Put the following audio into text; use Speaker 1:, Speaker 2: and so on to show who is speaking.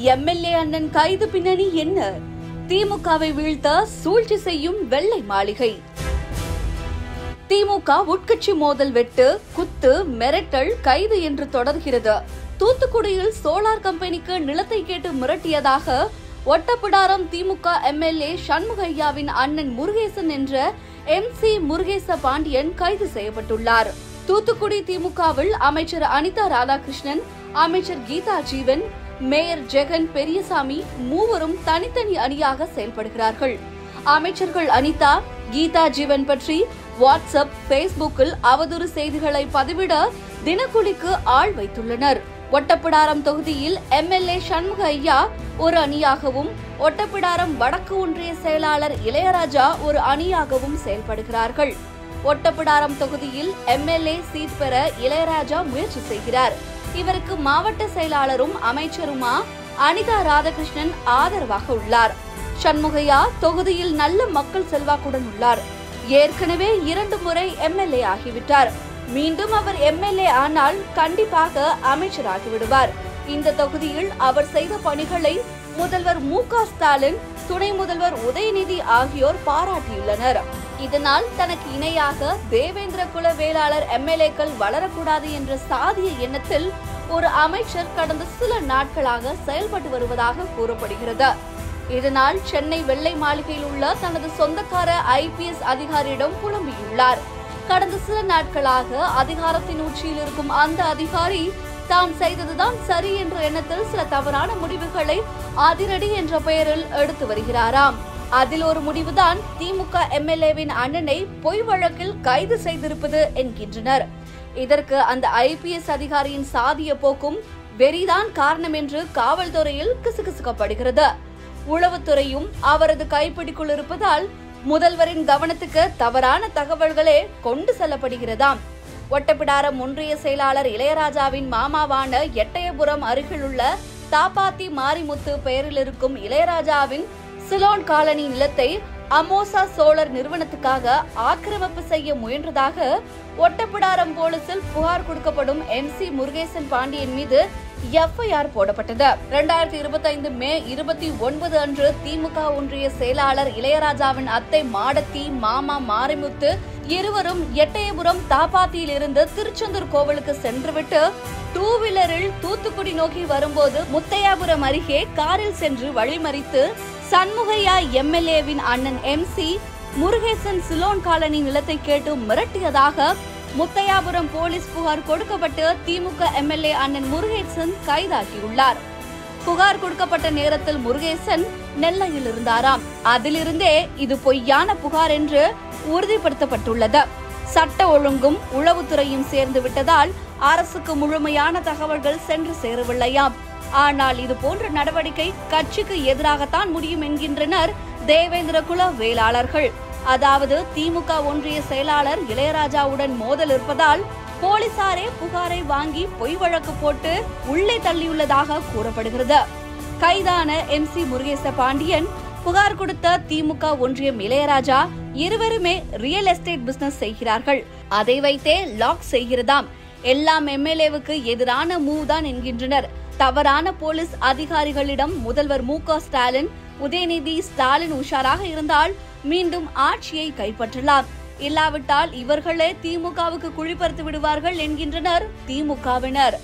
Speaker 1: MLA அண்ணன் கைது பின்னணி என்ன? திமுகவை வீழ்த்த சூழ்ச்சி செய்யும் வெள்ளை மாளிகை. திமுக உட்கட்சி மோதல், வெட்டு, குத்து, மிரட்டல், கைது என்று தொடர்கிறது. தூத்துக்குடியில் சோலார் கம்பெனிக்கு நிலத்தை கேட்டு மிரட்டியதாக ஒட்டப்பிடாரம் திமுக எம்எல்ஏ சண்முகையாவின் அண்ணன் முருகேசன் என்ற MC முருகேச பாண்டியன் கைது செய்யப்பட்டுள்ளார். தூத்துக்குடி திமுகவில் அமைச்சர் அனிதா ராதாகிருஷ்ணன், அமைச்சர் கீதா ஜீவன், மேயர் ஜெகன் பெரியசாமி மூவரும் தனித்தனி அணியாக செயல்படுகிறார்கள். அமைச்சர்கள் அனிதா, கீதா ஜீவன் பற்றி வாட்ஸ்அப், பேஸ்புக்கில் அவதூறு செய்திகளை பதிவிட தினக்கூலிக்கு ஆள் வைத்துள்ளனர். ஒட்டப்பிடாரம் தொகுதியில் எம்எல்ஏ சண்முகையா ஒரு அணியாகவும், ஒட்டப்பிடாரம் வடக்கு ஒன்றிய செயலாளர் இளையராஜா ஒரு அணியாகவும் செயல்படுகிறார்கள். ஒட்டப்பிடாரம் தொகுதியில் எம்எல்ஏ சீட் பெற இளையராஜா முயற்சி செய்கிறார். இவருக்கு மாவட்ட செயலாளரும் அமைச்சருமா அனிதா ராதாகிருஷ்ணன் ஆதரவாக உள்ளார். சண்முகையா தொகுதியில் நல்ல மக்கள் செல்வாக்குடன் உள்ளார். ஏற்கனவே 2 முறை எம்எல்ஏ ஆகிவிட்டார். மீண்டும் அவர் எம்எல்ஏ ஆனால் கண்டிப்பாக அமைச்சராகிவிடுவார். இந்த தொகுதியில் அவர் செய்த பணிகளை முதல்வர் MK ஸ்டாலின், துணை முதல்வர் உதயநிதி ஆகியோர் பாராட்டியுள்ளனர். இதனால் தனக்கு இணையாக தேவேந்திர குல வேளாளர் எம்எல்ஏக்கள் வளரக்கூடாது என்ற சாதிய எண்ணத்தில் ஒரு அமைச்சர் கடந்த சில நாட்களாக செயல்பட்டு வருவதாக கூறப்படுகிறது. இதனால் சென்னை வெள்ளை மாளிகையில் உள்ள தனது சொந்தக்கார IPS அதிகாரியிடம் புலம்பியுள்ளார். கடந்த சில நாட்களாக அதிகாரத்தின் உச்சியில் இருக்கும் அந்த அதிகாரி தாம் செய்ததுதான் சரி என்ற எண்ணத்தில் சில தவறான முடிவுகளை அதிரடி என்ற பெயரில் எடுத்து வருகிறாராம். அதில் ஒரு முடிவுதான் திமுக எம்எல்ஏவின் அண்ணனை பொய் வழக்கில் கைது செய்திருப்பது என்கின்றனர். இதற்கு அந்த IPS அதிகாரியின் சாதிய போக்கும் வெறிதான் காரணம் என்று காவல்துறையில் கிசுகிசுக்கப்படுகிறது. உளவுத்துறையும் அவரது கைப்பிடிக்குள் இருப்பதால் முதல்வரின் கவனத்துக்கு தவறான தகவல்களே கொண்டு செல்லப்படுகிறதாம். ஒட்டப்பிடாரம் ஒன்றிய செயலாளர் இளையராஜாவின் மாமாவான எட்டயபுரம் அருகிலுள்ள தாப்பாத்தி மாரிமுத்து பெயரில் இருக்கும் இளையராஜாவின் சிலோன் காலனி நிலத்தை அமோசா சோலார் நிறுவனத்துக்காக ஆக்கிரமிப்பு செய்ய முயன்றதாக ஒட்டப்பிடாரம் போலீசில் புகார் கொடுக்கப்படும் MC முருகேசன் பாண்டியன் மீது FIR போடப்பட்டது. 2025 மே 29 அன்று திமுக ஒன்றிய செயலாளர் இளையராஜாவின் அத்தை மாடத்தி, மாமா மாரிமுத்து இருவரும் எட்டயபுரம் தாப்பாத்தியில் இருந்து திருச்செந்தூர் கோவிலுக்கு சென்றுவிட்டு 2 வீலரில் தூத்துக்குடி நோக்கி வரும்போது முத்தையாபுரம் அருகே காரில் சென்று வழிமறித்து சண்முகையா எம்எல்ஏவின் அண்ணன் MC முருகேசன் சிலோன் காலனி நிலத்தை கேட்டு மிரட்டியதாக முத்தையாபுரம் போலீஸ் புகார் கொடுக்கப்பட்டு திமுக எம்எல்ஏ அண்ணன் முருகேசன் கைதாகியுள்ளார். புகார் கொடுக்கப்பட்ட நேரத்தில் முருகேசன் நெல்லையில் இருந்தாராம். அதிலிருந்தே இது பொய்யான புகார் என்று உறுதிப்படுத்தப்பட்டுள்ளது. சட்ட ஒழுங்கும் உளவுத்துறையும் சேர்ந்து விட்டதால் அரசுக்கு முழுமையான தகவல்கள் சென்று சேரவில்லையாம். ஆனால் இது போன்ற நடவடிக்கை கட்சிக்கு எதிராகத்தான் முடியும் என்கின்றனர் தேவேந்திர குல வேளாளர்கள். அதாவது திமுக ஒன்றிய செயலாளர் இளையராஜாவுடன் மோதல் இருப்பதால் போலீசாரே புகாரை வாங்கி பொய் வழக்கு போட்டு உள்ளே தள்ளியுள்ளதாக கூறப்படுகிறது. கைதான MC முருகேச பாண்டியன், புகார் கொடுத்த திமுக ஒன்றியம் இளையராஜா இருவருமே ரியல் எஸ்டேட் பிசினஸ் செய்கிறார்கள். அதை வைத்தே லாக் செய்கிறதாம். எல்லாம் எம்எல்ஏவுக்கு எதிரான மூவ் தான் என்கின்றனர். தவறான போலீஸ் அதிகாரிகளிடம் முதல்வர் MK ஸ்டாலின், உதயநிதி ஸ்டாலின் உஷாராக இருந்தால் மீண்டும் ஆட்சியை கைப்பற்றலாம். இல்லாவிட்டால் இவர்களே திமுகவுக்கு குழிபறித்து விடுவார்கள் என்கின்றனர் திமுகவினர்.